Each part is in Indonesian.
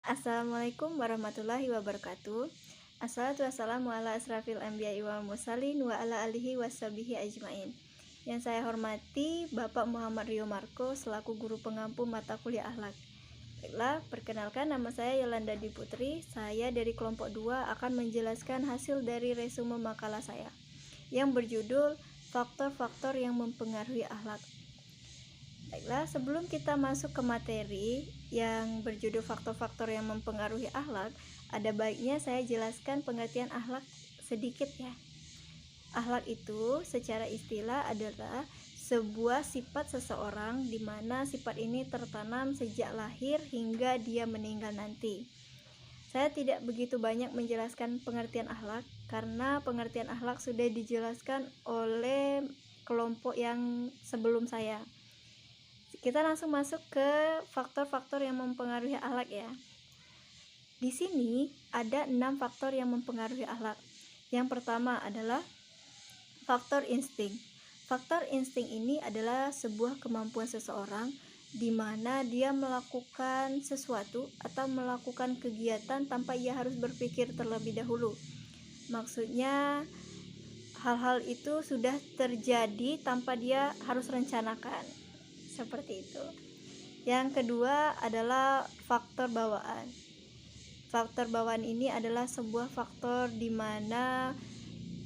Assalamualaikum warahmatullahi wabarakatuh. Assalatu wassalamu ala asrafil anbiya'i wal mursalin wa ala alihi washabihi ajmain. Yang saya hormati Bapak Muhammad Rio Marco selaku guru pengampu mata kuliah akhlak. Baiklah, perkenalkan nama saya Yolanda Diputri. Saya dari kelompok 2 akan menjelaskan hasil dari resume makalah saya yang berjudul Faktor-faktor yang mempengaruhi akhlak. Baiklah, sebelum kita masuk ke materi yang berjudul faktor-faktor yang mempengaruhi akhlak, ada baiknya saya jelaskan pengertian akhlak sedikit ya. Akhlak itu secara istilah adalah sebuah sifat seseorang di mana sifat ini tertanam sejak lahir hingga dia meninggal nanti. Saya tidak begitu banyak menjelaskan pengertian akhlak karena pengertian akhlak sudah dijelaskan oleh kelompok yang sebelum saya. Kita langsung masuk ke faktor-faktor yang mempengaruhi akhlak ya. Di sini ada 6 faktor yang mempengaruhi akhlak. Yang pertama adalah faktor insting. Faktor insting ini adalah sebuah kemampuan seseorang di mana dia melakukan sesuatu atau melakukan kegiatan tanpa ia harus berpikir terlebih dahulu. Maksudnya hal-hal itu sudah terjadi tanpa dia harus rencanakan. Seperti itu. Yang kedua adalah faktor bawaan. Faktor bawaan ini adalah sebuah faktor di mana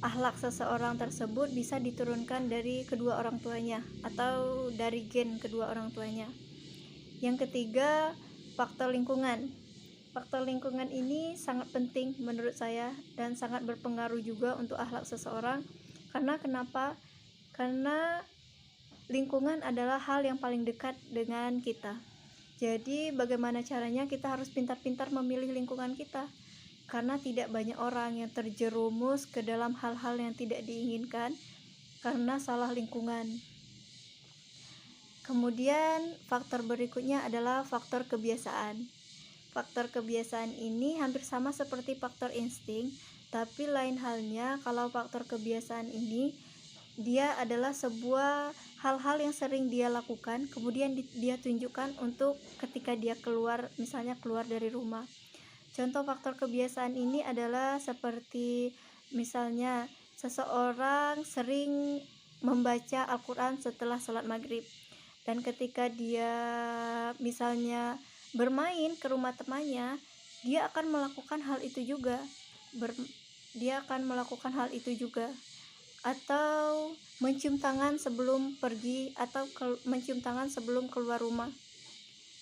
akhlak seseorang tersebut bisa diturunkan dari kedua orang tuanya atau dari gen kedua orang tuanya. Yang ketiga, faktor lingkungan. Faktor lingkungan ini sangat penting menurut saya dan sangat berpengaruh juga untuk akhlak seseorang. Karena kenapa? Karena lingkungan adalah hal yang paling dekat dengan kita. Jadi bagaimana caranya kita harus pintar-pintar memilih lingkungan kita. Karena tidak banyak orang yang terjerumus ke dalam hal-hal yang tidak diinginkan karena salah lingkungan. Kemudian faktor berikutnya adalah faktor kebiasaan. Faktor kebiasaan ini hampir sama seperti faktor insting, tapi lain halnya kalau faktor kebiasaan ini dia adalah sebuah hal-hal yang sering dia lakukan, kemudian dia tunjukkan untuk ketika dia keluar, misalnya keluar dari rumah. Contoh faktor kebiasaan ini adalah seperti misalnya seseorang sering membaca Al-Quran setelah sholat maghrib, dan ketika dia misalnya bermain ke rumah temannya, dia akan melakukan hal itu juga. Atau mencium tangan sebelum pergi atau mencium tangan sebelum keluar rumah.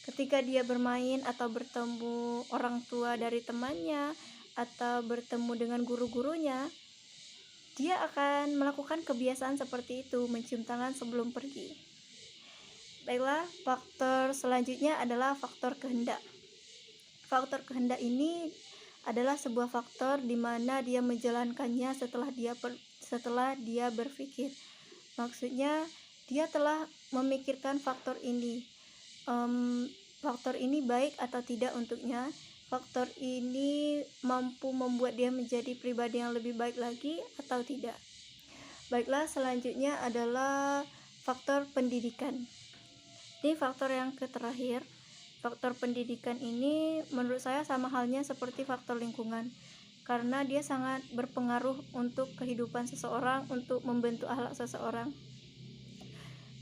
Ketika dia bermain atau bertemu orang tua dari temannya atau bertemu dengan guru-gurunya, dia akan melakukan kebiasaan seperti itu, mencium tangan sebelum pergi. Baiklah, faktor selanjutnya adalah faktor kehendak. Faktor kehendak ini adalah sebuah faktor di mana dia menjalankannya setelah dia berpikir. Maksudnya dia telah memikirkan faktor ini. Faktor ini baik atau tidak untuknya. Faktor ini mampu membuat dia menjadi pribadi yang lebih baik lagi atau tidak. Baiklah, selanjutnya adalah faktor pendidikan. Ini faktor yang terakhir. Faktor pendidikan ini menurut saya sama halnya seperti faktor lingkungan, karena dia sangat berpengaruh untuk kehidupan seseorang, untuk membentuk akhlak seseorang.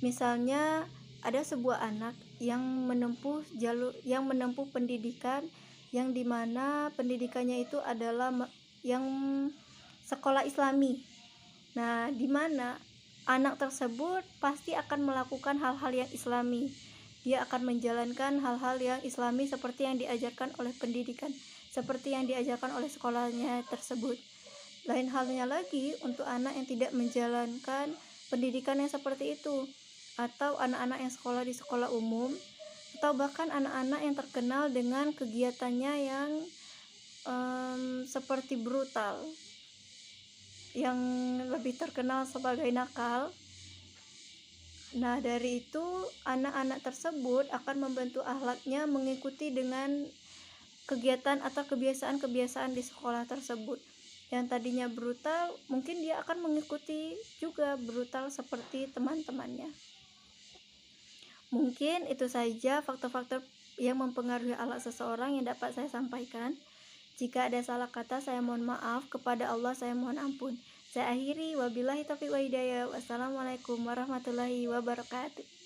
Misalnya ada sebuah anak yang menempuh pendidikan yang dimana pendidikannya itu adalah yang sekolah Islami. Nah, dimana anak tersebut pasti akan melakukan hal-hal yang Islami. Dia akan menjalankan hal-hal yang Islami seperti yang diajarkan oleh pendidikan, seperti yang diajarkan oleh sekolahnya tersebut. Lain halnya lagi untuk anak yang tidak menjalankan pendidikan yang seperti itu, atau anak-anak yang sekolah di sekolah umum, atau bahkan anak-anak yang terkenal dengan kegiatannya yang seperti brutal, yang lebih terkenal sebagai nakal. Nah, dari itu anak-anak tersebut akan membentuk akhlaknya mengikuti dengan kegiatan atau kebiasaan-kebiasaan di sekolah tersebut. Yang tadinya brutal, mungkin dia akan mengikuti juga brutal seperti teman-temannya. Mungkin itu saja faktor-faktor yang mempengaruhi akhlak seseorang yang dapat saya sampaikan. Jika ada salah kata, saya mohon maaf. Kepada Allah saya mohon ampun. Saya akhiri, wabillahi taufiq wa hidayah. Wassalamualaikum warahmatullahi wabarakatuh.